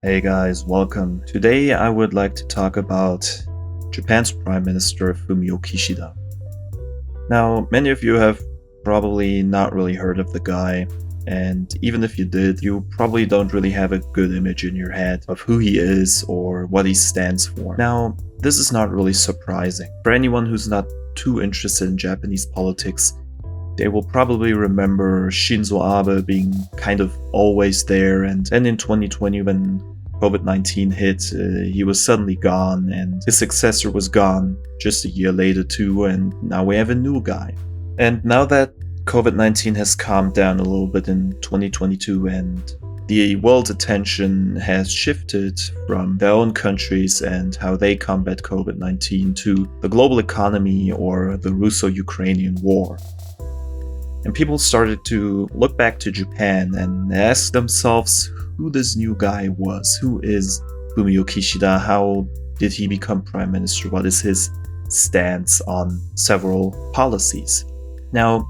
Hey guys, welcome. Today I would like to talk about Japan's Prime Minister Fumio Kishida. Now, many of you have probably not really heard of the guy, and even if you did, you probably don't really have a good image in your head of who he is or what he stands for. Now, this is not really surprising. For anyone who's not too interested in Japanese politics, they will probably remember Shinzo Abe being kind of always there, and then in 2020 when COVID-19 hit, he was suddenly gone, and his successor was gone just a year later too, and now we have a new guy. And now that COVID-19 has calmed down a little bit in 2022 and the world's attention has shifted from their own countries and how they combat COVID-19 to the global economy or the Russo-Ukrainian war. And people started to look back to Japan and ask themselves who this new guy was. Who is Fumio Kishida? How did he become prime minister? What is his stance on several policies? Now,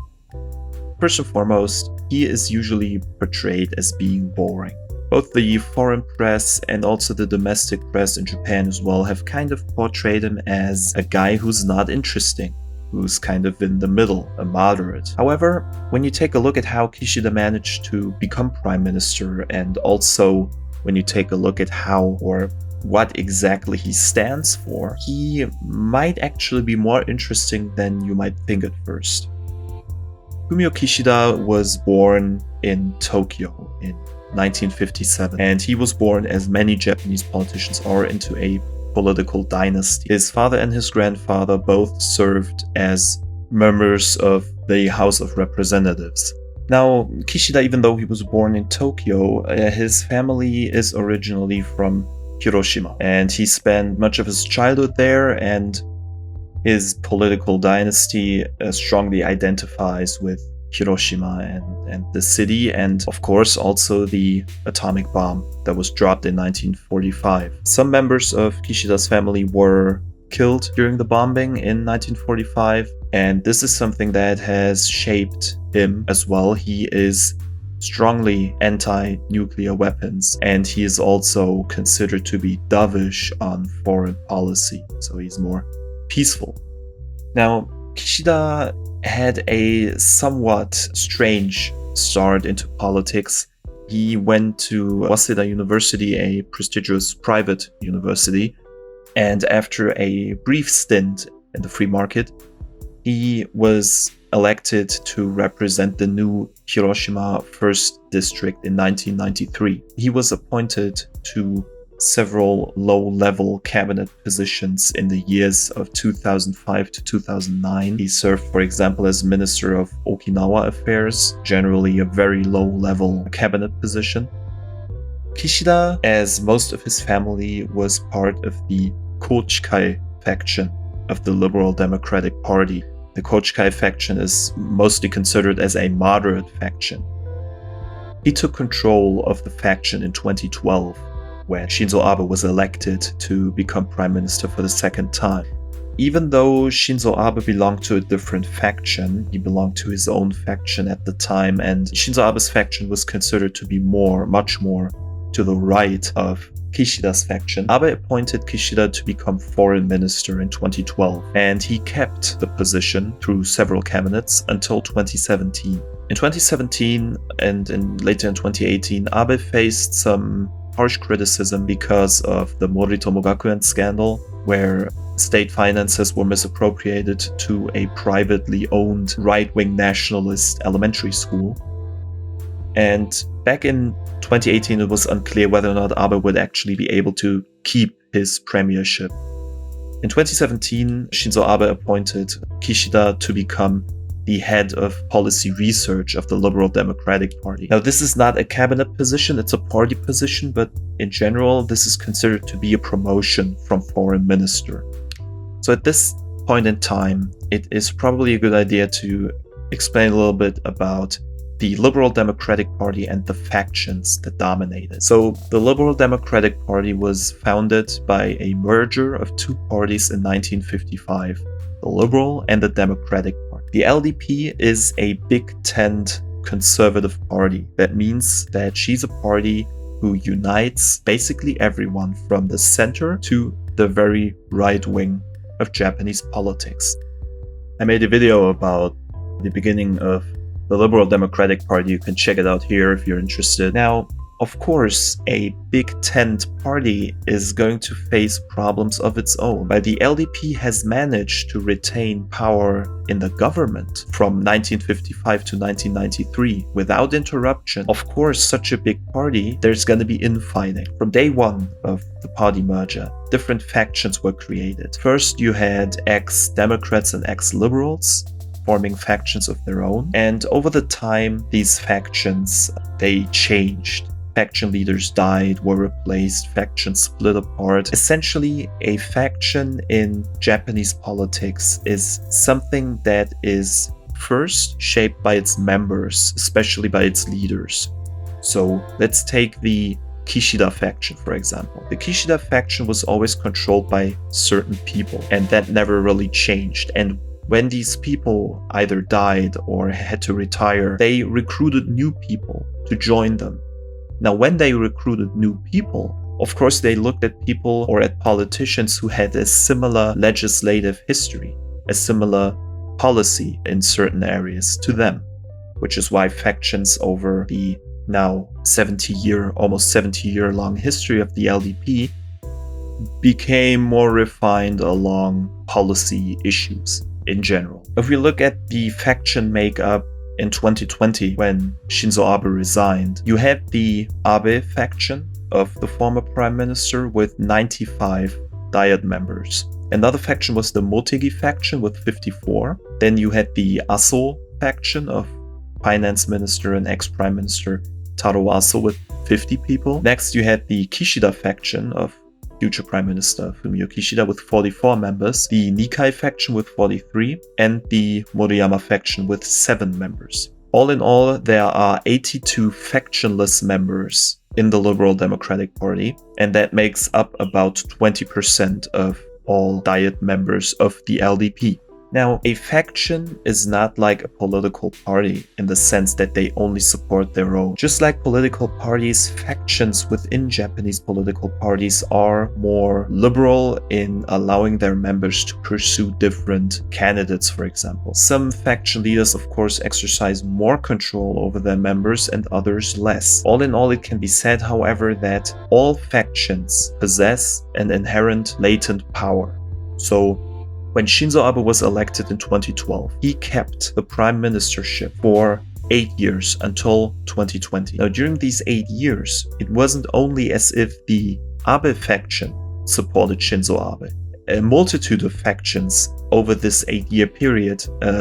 first and foremost, he is usually portrayed as being boring. Both the foreign press and also the domestic press in Japan as well have kind of portrayed him as a guy who's not interesting, who's kind of in the middle, a moderate. However, when you take a look at how Kishida managed to become prime minister, and also when you take a look at how or what exactly he stands for, he might actually be more interesting than you might think at first. Fumio Kishida was born in Tokyo in 1957, and he was born, as many Japanese politicians are, into a political dynasty. His father and his grandfather both served as members of the House of Representatives. Now, Kishida, even though he was born in Tokyo, his family is originally from Hiroshima, and he spent much of his childhood there, and his political dynasty strongly identifies with Hiroshima and the city, and of course also the atomic bomb that was dropped in 1945. Some members of Kishida's family were killed during the bombing in 1945, and this is something that has shaped him as well. He is strongly anti-nuclear weapons, and he is also considered to be dovish on foreign policy, so he's more peaceful. Now, Kishida had a somewhat strange start into politics. He went to Waseda University, a prestigious private university, and after a brief stint in the free market, he was elected to represent the new Hiroshima 1st District in 1993. He was appointed to several low-level cabinet positions in the years of 2005 to 2009. He served, for example, as Minister of Okinawa Affairs, generally a very low-level cabinet position. Kishida, as most of his family, was part of the Kochikai faction of the Liberal Democratic Party. The Kochikai faction is mostly considered as a moderate faction. He took control of the faction in 2012, when Shinzo Abe was elected to become prime minister for the second time. Even though Shinzo Abe belonged to a different faction, he belonged to his own faction at the time, and Shinzo Abe's faction was considered to be much more to the right of Kishida's faction. Abe appointed Kishida to become foreign minister in 2012, and he kept the position through several cabinets until 2017. In 2017 and later in 2018, Abe faced some harsh criticism because of the Moritomo Gakuen scandal, where state finances were misappropriated to a privately owned right-wing nationalist elementary school. And back in 2018, it was unclear whether or not Abe would actually be able to keep his premiership. In 2017, Shinzo Abe appointed Kishida to become the head of policy research of the Liberal Democratic Party. Now, this is not a cabinet position, it's a party position, but in general, this is considered to be a promotion from foreign minister. So at this point in time, it is probably a good idea to explain a little bit about the Liberal Democratic Party and the factions that dominate it. So the Liberal Democratic Party was founded by a merger of two parties in 1955, the Liberal and the Democratic Party. The LDP is a big tent conservative party. That means that she's a party who unites basically everyone from the center to the very right wing of Japanese politics. I made a video about the beginning of the Liberal Democratic Party. You can check it out here if you're interested. Now, of course, a big tent party is going to face problems of its own, but the LDP has managed to retain power in the government from 1955 to 1993 without interruption. Of course, such a big party, there's going to be infighting. From day one of the party merger, different factions were created. First, you had ex-Democrats and ex-Liberals forming factions of their own, and over the time, these factions, they changed. Faction leaders died, were replaced, factions split apart. Essentially, a faction in Japanese politics is something that is first shaped by its members, especially by its leaders. So let's take the Kishida faction, for example. The Kishida faction was always controlled by certain people, and that never really changed. And when these people either died or had to retire, they recruited new people to join them. Now, when they recruited new people, of course, they looked at people or at politicians who had a similar legislative history, a similar policy in certain areas to them, which is why factions over the now almost 70 year long history of the LDP became more refined along policy issues in general. If we look at the faction makeup in 2020, when Shinzo Abe resigned, you had the Abe faction of the former prime minister with 95 Diet members. Another faction was the Motegi faction with 54. Then you had the Aso faction of finance minister and ex-prime minister Taro Aso with 50 people. Next, you had the Kishida faction of future Prime Minister Fumio Kishida with 44 members, the Nikai faction with 43, and the Moriyama faction with 7 members. All in all, there are 82 factionless members in the Liberal Democratic Party, and that makes up about 20% of all Diet members of the LDP. Now, a faction is not like a political party in the sense that they only support their own. Just like political parties, factions within Japanese political parties are more liberal in allowing their members to pursue different candidates, for example. Some faction leaders, of course, exercise more control over their members and others less. All in all, it can be said, however, that all factions possess an inherent latent power. So, when Shinzo Abe was elected in 2012, he kept the prime ministership for 8 years until 2020. Now, during these 8 years, it wasn't only as if the Abe faction supported Shinzo Abe. A multitude of factions over this 8-year period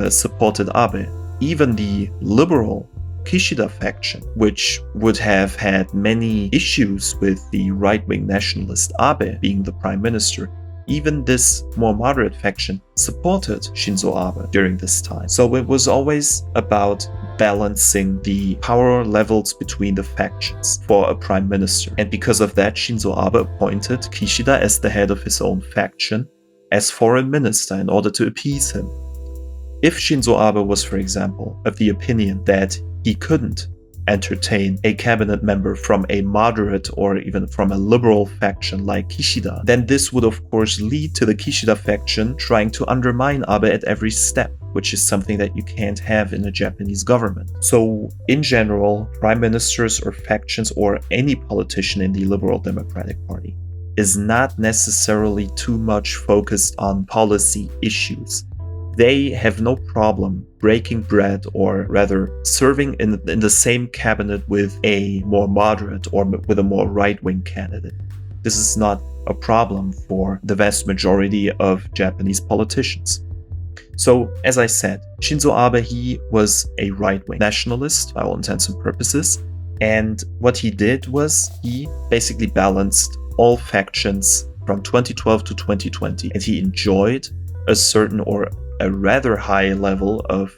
supported Abe. Even the liberal Kishida faction, which would have had many issues with the right-wing nationalist Abe being the prime minister, even this more moderate faction supported Shinzo Abe during this time. So it was always about balancing the power levels between the factions for a prime minister. And because of that, Shinzo Abe appointed Kishida as the head of his own faction as foreign minister in order to appease him. If Shinzo Abe was, for example, of the opinion that he couldn't entertain a cabinet member from a moderate or even from a liberal faction like Kishida, then this would of course lead to the Kishida faction trying to undermine Abe at every step, which is something that you can't have in a Japanese government. So in general, prime ministers or factions or any politician in the Liberal Democratic Party is not necessarily too much focused on policy issues. They have no problem breaking bread, or rather serving in the same cabinet with a more moderate or with a more right-wing candidate. This is not a problem for the vast majority of Japanese politicians. So, as I said, Shinzo Abe, he was a right-wing nationalist by all intents and purposes, and what he did was he basically balanced all factions from 2012 to 2020, and he enjoyed a certain or a rather high level of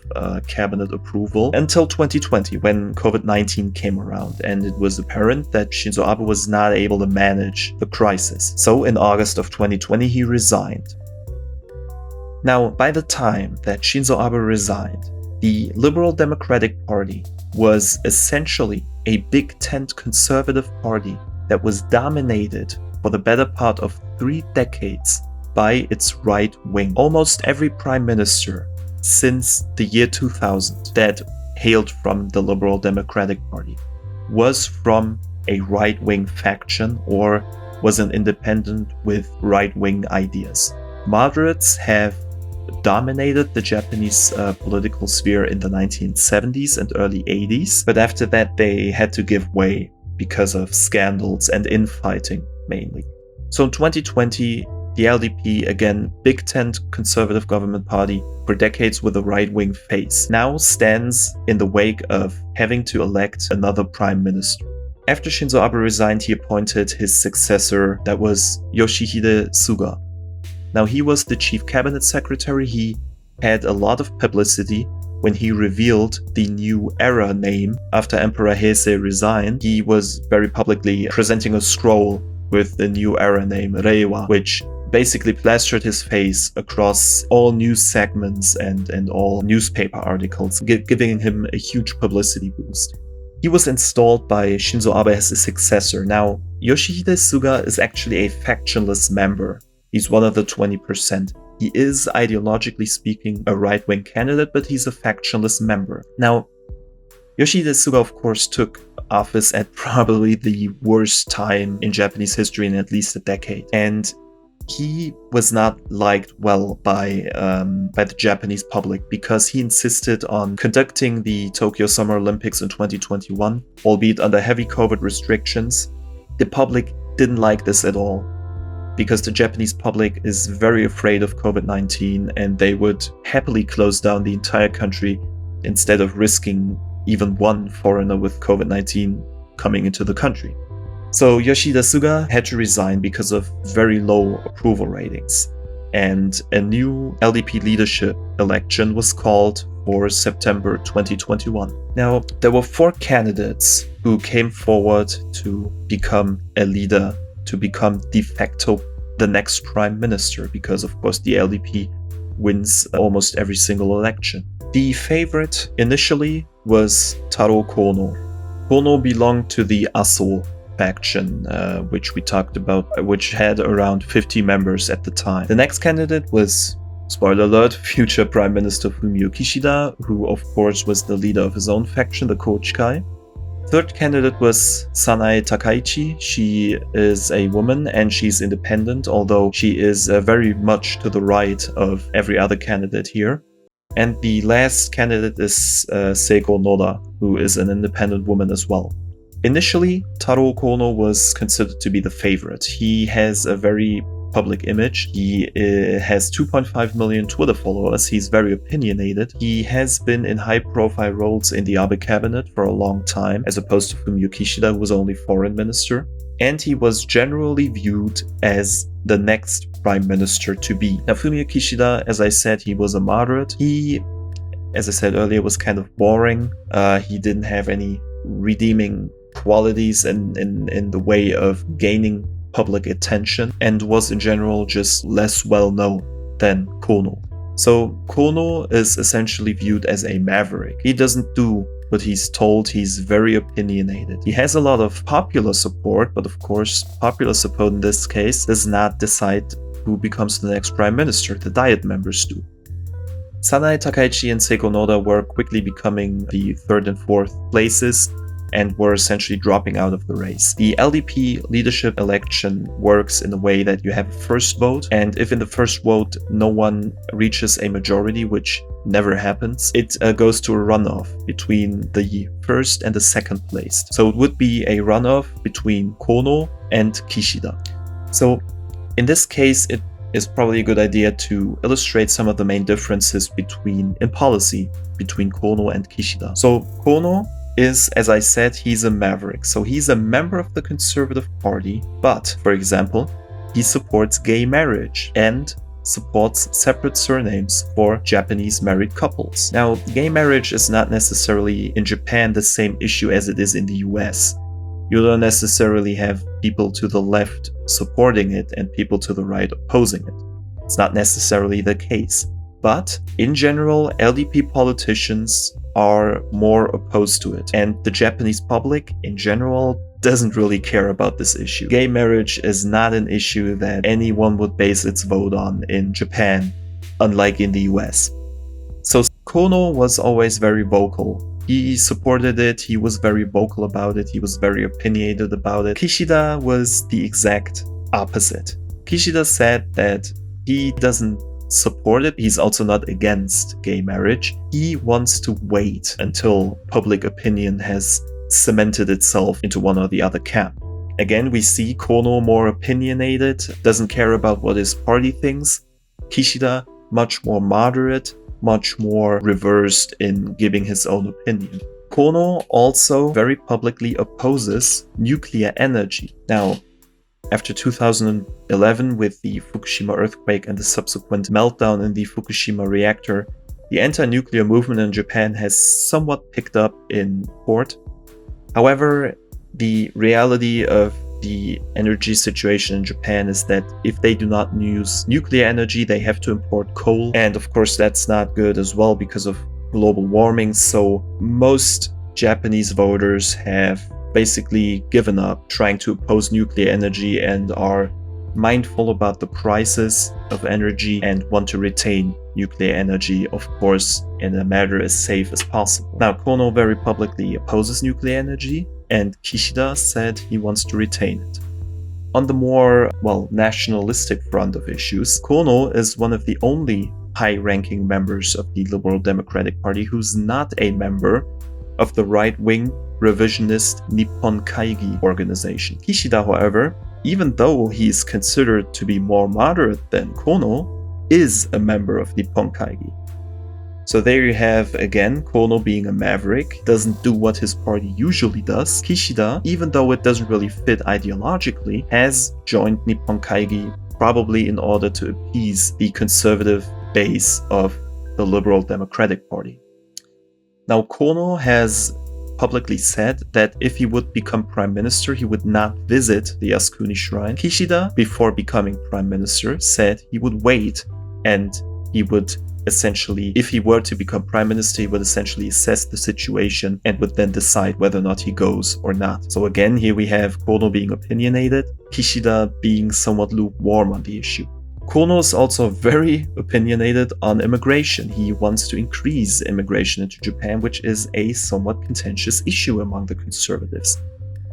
cabinet approval until 2020, when COVID-19 came around and it was apparent that Shinzo Abe was not able to manage the crisis. So in August of 2020, he resigned. Now, by the time that Shinzo Abe resigned, The Liberal Democratic Party was essentially a big tent conservative party that was dominated for the better part of 3 decades by its right wing. Almost every prime minister since the year 2000 that hailed from the Liberal Democratic Party was from a right-wing faction or was an independent with right-wing ideas. Moderates have dominated the Japanese political sphere in the 1970s and early 80s, but after that they had to give way because of scandals and infighting mainly. So in 2020, the LDP, again, big tent conservative government party for decades with a right-wing face, now stands in the wake of having to elect another prime minister. After Shinzo Abe resigned, he appointed his successor, that was Yoshihide Suga. Now, he was the chief cabinet secretary. He had a lot of publicity when he revealed the new era name after Emperor Heisei resigned. He was very publicly presenting a scroll with the new era name, Reiwa, which basically plastered his face across all news segments and all newspaper articles, giving him a huge publicity boost. He was installed by Shinzo Abe as his successor. Now, Yoshihide Suga is actually a factionless member. He's one of the 20%. He is, ideologically speaking, a right-wing candidate, but he's a factionless member. Now, Yoshihide Suga, of course, took office at probably the worst time in Japanese history in at least a decade. And he was not liked well by the Japanese public because he insisted on conducting the Tokyo Summer Olympics in 2021, albeit under heavy COVID restrictions. The public didn't like this at all because the Japanese public is very afraid of COVID-19 and they would happily close down the entire country instead of risking even one foreigner with COVID-19 coming into the country. So Yoshihide Suga had to resign because of very low approval ratings, and a new LDP leadership election was called for September 2021. Now, there were 4 candidates who came forward to become a leader, to become de facto the next prime minister, because of course the LDP wins almost every single election. The favorite initially was Taro Kono. Kono belonged to the Aso faction, which we talked about, which had around 50 members at the time. The next candidate was, spoiler alert, future Prime Minister Fumio Kishida, who of course was the leader of his own faction, the Kochikai. Third candidate was Sanae Takaichi. She is a woman and she's independent, although she is very much to the right of every other candidate here. And the last candidate is Seiko Noda, who is an independent woman as well. Initially, Taro Kono was considered to be the favorite. He has a very public image. He has 2.5 million Twitter followers. He's very opinionated. He has been in high-profile roles in the Abe cabinet for a long time, as opposed to Fumio Kishida, who was only foreign minister. And he was generally viewed as the next prime minister to be. Now, Fumio Kishida, as I said, he was a moderate. He, as I said earlier, was kind of boring. He didn't have any redeeming qualities in the way of gaining public attention and was in general just less well known than Kono. So Kono is essentially viewed as a maverick. He doesn't do what he's told. He's very opinionated. He has a lot of popular support, but of course popular support in this case does not decide who becomes the next prime minister. The Diet members do. Sanae Takaichi and Seiko Noda were quickly becoming the 3rd and 4th places and were essentially dropping out of the race. The LDP leadership election works in a way that you have a first vote, and if in the first vote no one reaches a majority, which never happens, it goes to a runoff between the first and the second place. So it would be a runoff between Kono and Kishida. So in this case, it is probably a good idea to illustrate some of the main differences in policy between Kono and Kishida. So Kono is, as I said, he's a maverick. So he's a member of the Conservative Party, but, for example, he supports gay marriage and supports separate surnames for Japanese married couples. Now, gay marriage is not necessarily in Japan the same issue as it is in the US. You don't necessarily have people to the left supporting it and people to the right opposing it. It's not necessarily the case. But in general, LDP politicians are more opposed to it. And the Japanese public in general doesn't really care about this issue. Gay marriage is not an issue that anyone would base its vote on in Japan, unlike in the US. So Kono was always very vocal. He supported it, he was very vocal about it, he was very opinionated about it. Kishida was the exact opposite. Kishida said that he doesn't support it, he's also not against gay marriage. He wants to wait until public opinion has cemented itself into one or the other camp. Again, we see Kono more opinionated, doesn't care about what his party thinks. Kishida much more moderate, much more reversed in giving his own opinion. Kono also very publicly opposes nuclear energy. Now, after 2011, with the Fukushima earthquake and the subsequent meltdown in the Fukushima reactor, the anti-nuclear movement in Japan has somewhat picked up in court. However, the reality of the energy situation in Japan is that if they do not use nuclear energy, they have to import coal. And of course, that's not good as well because of global warming. So most Japanese voters have basically given up trying to oppose nuclear energy and are mindful about the prices of energy and want to retain nuclear energy, of course, in a manner as safe as possible. Now, Kono very publicly opposes nuclear energy, and Kishida said he wants to retain it. On the more, nationalistic front of issues, Kono is one of the only high-ranking members of the Liberal Democratic Party who's not a member of the right-wing revisionist Nippon Kaigi organization. Kishida, however, even though he is considered to be more moderate than Kono, is a member of Nippon Kaigi. So there you have, again, Kono being a maverick, doesn't do what his party usually does. Kishida, even though it doesn't really fit ideologically, has joined Nippon Kaigi probably in order to appease the conservative base of the Liberal Democratic Party. Now, Kono has publicly said that if he would become prime minister, he would not visit the Yasukuni Shrine. Kishida, before becoming prime minister, said he would wait and he would essentially, if he were to become prime minister, he would essentially assess the situation and would then decide whether or not he goes or not. So again, here we have Kono being opinionated, Kishida being somewhat lukewarm on the issue. Kono is also very opinionated on immigration. He wants to increase immigration into Japan, which is a somewhat contentious issue among the conservatives.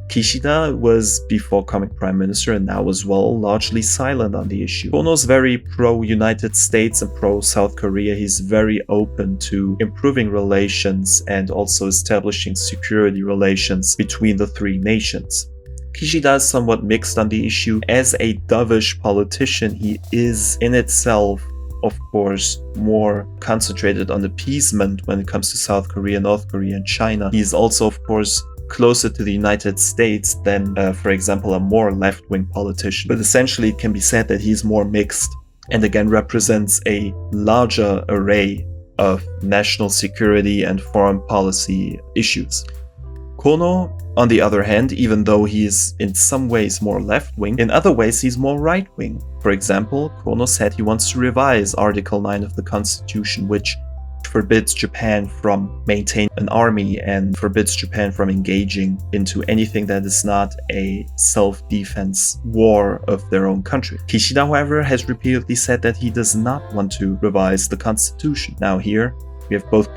Kishida was, before becoming prime minister and now as well, largely silent on the issue. Kono is very pro-United States and pro-South Korea. He's very open to improving relations and also establishing security relations between the three nations. Kishida is somewhat mixed on the issue. As a dovish politician, he is in itself, of course, more concentrated on appeasement when it comes to South Korea, North Korea, and China. He is also, of course, closer to the United States than, for example, a more left-wing politician. But essentially, it can be said that he's more mixed and again represents a larger array of national security and foreign policy issues. Kono, on the other hand, even though he is in some ways more left-wing, in other ways he's more right-wing. For example, Kono said he wants to revise Article 9 of the Constitution, which forbids Japan from maintaining an army and forbids Japan from engaging into anything that is not a self-defense war of their own country. Kishida, however, has repeatedly said that he does not want to revise the Constitution. Now here, we have both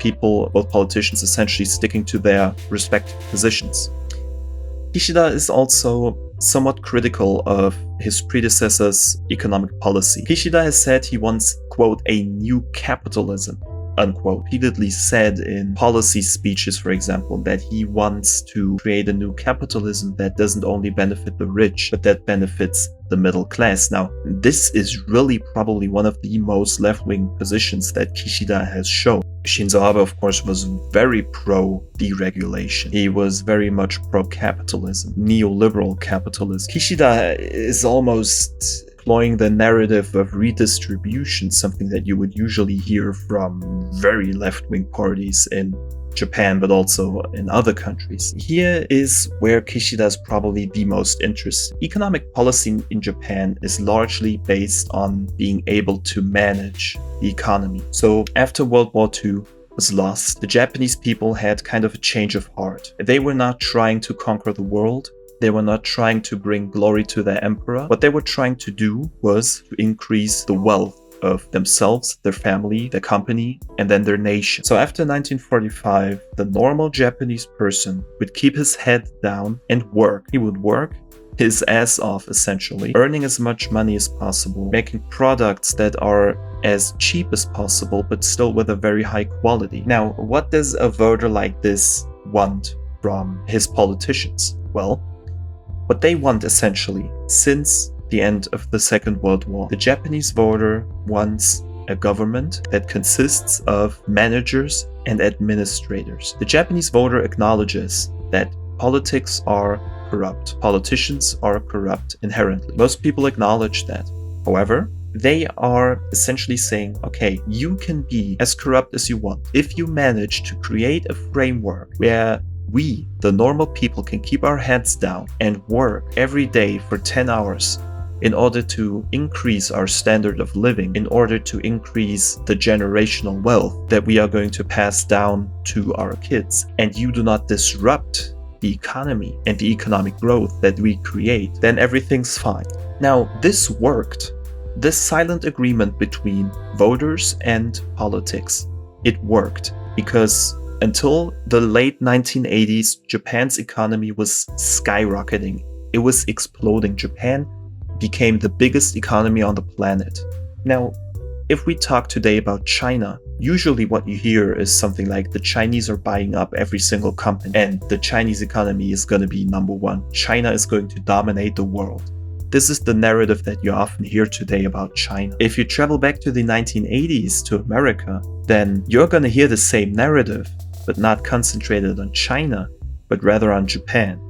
politicians essentially sticking to their respective positions. Kishida is also somewhat critical of his predecessor's economic policy. Kishida has said he wants, quote, a new capitalism, unquote. Repeatedly said in policy speeches, for example, that he wants to create a new capitalism that doesn't only benefit the rich, but that benefits the middle class. Now, this is really probably one of the most left-wing positions that Kishida has shown. Shinzo Abe, of course, was very pro-deregulation. He was very much pro-capitalism, neoliberal capitalism. Kishida is almost employing the narrative of redistribution, something that you would usually hear from very left-wing parties in Japan, but also in other countries. Here is where Kishida is probably the most interested. Economic policy in Japan is largely based on being able to manage the economy. So after World War II was lost, the Japanese people had kind of a change of heart. They were not trying to conquer the world. They were not trying to bring glory to their emperor. What they were trying to do was to increase the wealth of themselves, their family, their company, and then their nation. So after 1945, the normal Japanese person would keep his head down and work. He would work his ass off, essentially, earning as much money as possible, making products that are as cheap as possible, but still with a very high quality. Now, what does a voter like this want from his politicians? Well, what they want essentially, since the end of the Second World War, the Japanese voter wants a government that consists of managers and administrators. The Japanese voter acknowledges that politics are corrupt. Politicians are corrupt inherently. Most people acknowledge that. However, they are essentially saying, okay, you can be as corrupt as you want if you manage to create a framework where we, the normal people, can keep our heads down and work every day for 10 hours in order to increase our standard of living, in order to increase the generational wealth that we are going to pass down to our kids, and you do not disrupt the economy and the economic growth that we create, then everything's fine. Now, this worked. This silent agreement between voters and politics, it worked because until the late 1980s, Japan's economy was skyrocketing. It was exploding. Japan became the biggest economy on the planet. Now, if we talk today about China, usually what you hear is something like the Chinese are buying up every single company and the Chinese economy is going to be number one. China is going to dominate the world. This is the narrative that you often hear today about China. If you travel back to the 1980s to America, then you're going to hear the same narrative, but not concentrated on China, but rather on Japan.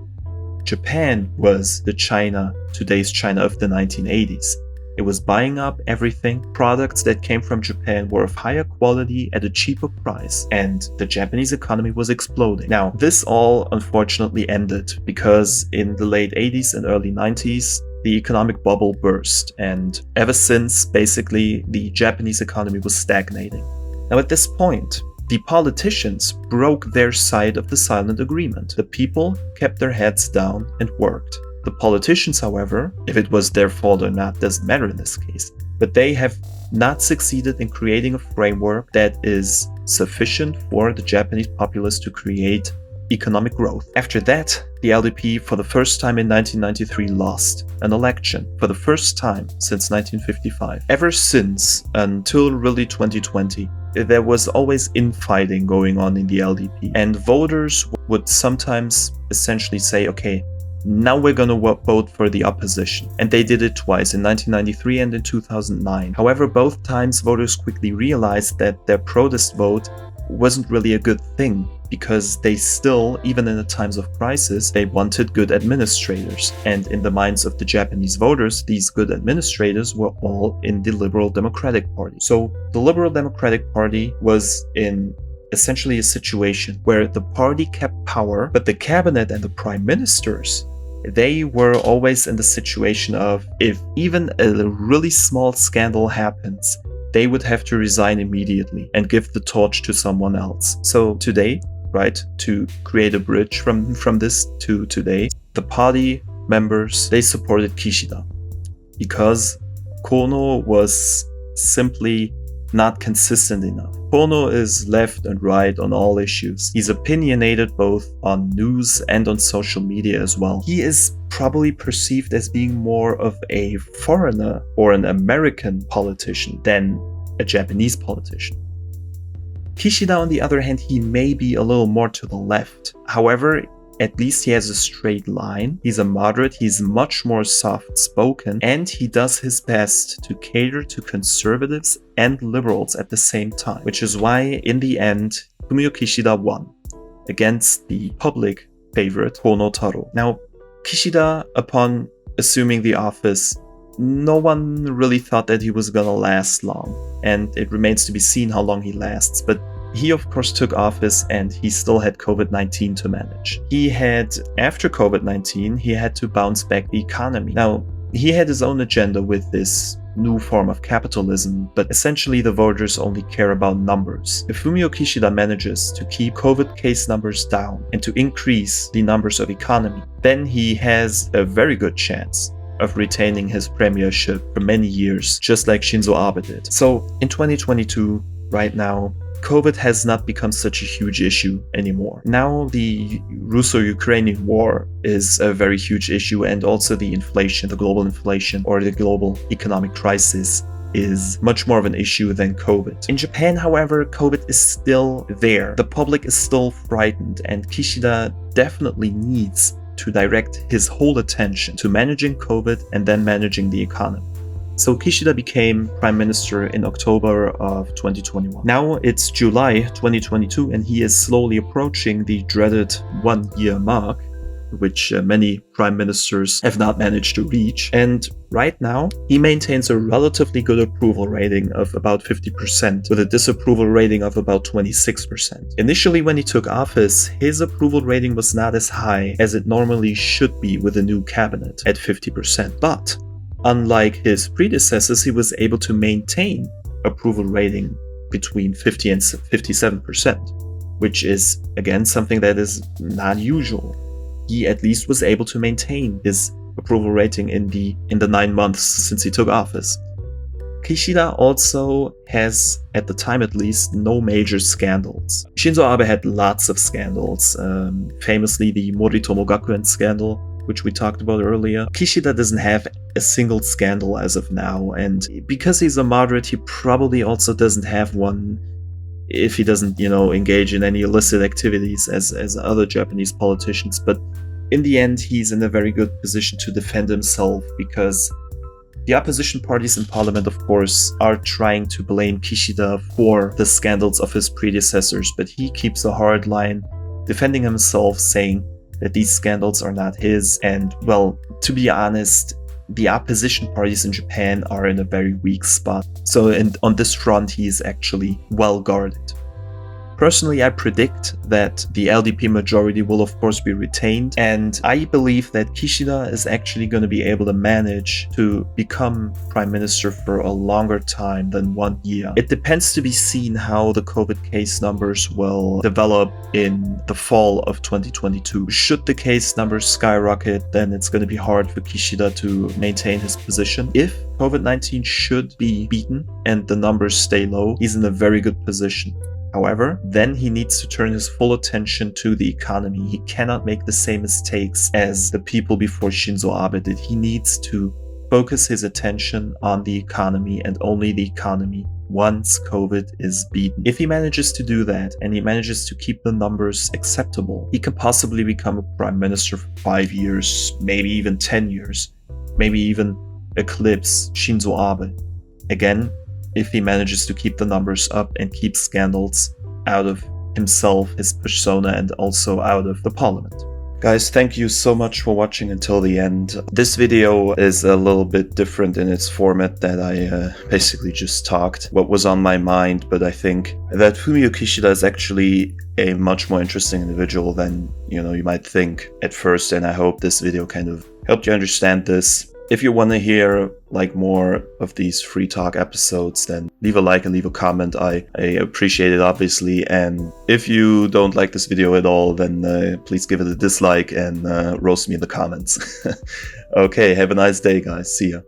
Japan was the China, today's China of the 1980s. It was buying up everything. Products that came from Japan were of higher quality at a cheaper price, and the Japanese economy was exploding. Now, this all unfortunately ended because in the late 80s and early 90s, the economic bubble burst, and ever since, basically, the Japanese economy was stagnating. Now, at this point, the politicians broke their side of the silent agreement. The people kept their heads down and worked. The politicians, however, if it was their fault or not, doesn't matter in this case, but they have not succeeded in creating a framework that is sufficient for the Japanese populace to create economic growth. After that, the LDP for the first time in 1993 lost an election for the first time since 1955. Ever since until really 2020, there was always infighting going on in the LDP, and voters would sometimes essentially say, okay, now we're going to vote for the opposition. And they did it twice, in 1993 and in 2009. However, both times voters quickly realized that their protest vote wasn't really a good thing, because they still, even in the times of crisis, they wanted good administrators. And in the minds of the Japanese voters, these good administrators were all in the Liberal Democratic Party. So the Liberal Democratic Party was in essentially a situation where the party kept power, but the cabinet and the prime ministers, they were always in the situation of, if even a really small scandal happens, they would have to resign immediately and give the torch to someone else. So today, right, to create a bridge from this to today, the party members, they supported Kishida because Kono was simply not consistent enough. Kono is left and right on all issues. He's opinionated both on news and on social media as well. He is probably perceived as being more of a foreigner or an American politician than a Japanese politician. Kishida, on the other hand, he may be a little more to the left. However, at least he has a straight line. He's a moderate, he's much more soft-spoken, and he does his best to cater to conservatives and liberals at the same time, which is why, in the end, Fumio Kishida won against the public favorite Kono Taro. Now, Kishida, upon assuming the office, no one really thought that he was gonna last long, and it remains to be seen how long he lasts, but he of course took office and he still had COVID-19 to manage. After COVID-19, he had to bounce back the economy. Now, he had his own agenda with this new form of capitalism, but essentially the voters only care about numbers. If Fumio Kishida manages to keep COVID case numbers down and to increase the numbers of economy, then he has a very good chance of retaining his premiership for many years, just like Shinzo Abe did. So in 2022, right now, COVID has not become such a huge issue anymore. Now the Russo-Ukrainian war is a very huge issue, and also the inflation, the global inflation or the global economic crisis is much more of an issue than COVID. In Japan, however, COVID is still there. The public is still frightened, and Kishida definitely needs to direct his whole attention to managing COVID and then managing the economy. So Kishida became prime minister in October of 2021. Now it's July 2022 and he is slowly approaching the dreaded 1-year mark, which many prime ministers have not managed to reach. And right now, he maintains a relatively good approval rating of about 50%, with a disapproval rating of about 26%. Initially, when he took office, his approval rating was not as high as it normally should be with a new cabinet at 50%. But unlike his predecessors, he was able to maintain approval rating between 50 and 57%, which is, again, something that is not usual. He at least was able to maintain his approval rating in the 9 months since he took office. Kishida also has, at the time at least, no major scandals. Shinzo Abe had lots of scandals, famously the Moritomo Gakuen scandal, which we talked about earlier. Kishida doesn't have a single scandal as of now, and because he's a moderate, he probably also doesn't have one if he doesn't, engage in any illicit activities as other Japanese politicians. But in the end, he's in a very good position to defend himself, because the opposition parties in parliament, of course, are trying to blame Kishida for the scandals of his predecessors, but he keeps a hard line, defending himself, saying that these scandals are not his. And, well, to be honest, the opposition parties in Japan are in a very weak spot. So on this front, he is actually well guarded. Personally, I predict that the LDP majority will of course be retained, and I believe that Kishida is actually going to be able to manage to become prime minister for a longer time than 1 year. It depends to be seen how the COVID case numbers will develop in the fall of 2022. Should the case numbers skyrocket, then it's going to be hard for Kishida to maintain his position. If COVID-19 should be beaten and the numbers stay low, he's in a very good position. However, then he needs to turn his full attention to the economy. He cannot make the same mistakes as the people before Shinzo Abe did. He needs to focus his attention on the economy and only the economy once COVID is beaten. If he manages to do that and he manages to keep the numbers acceptable, he can possibly become a prime minister for 5 years, maybe even 10 years, maybe even eclipse Shinzo Abe. Again, if he manages to keep the numbers up and keep scandals out of himself, his persona, and also out of the parliament. Guys, thank you so much for watching until the end. This video is a little bit different in its format, that I basically just talked what was on my mind, but I think that Fumio Kishida is actually a much more interesting individual than you might think at first, and I hope this video kind of helped you understand this. If you want to hear more of these free talk episodes, then leave a like and leave a comment. I appreciate it, obviously. And if you don't like this video at all, then please give it a dislike and roast me in the comments. Okay, have a nice day, guys. See ya.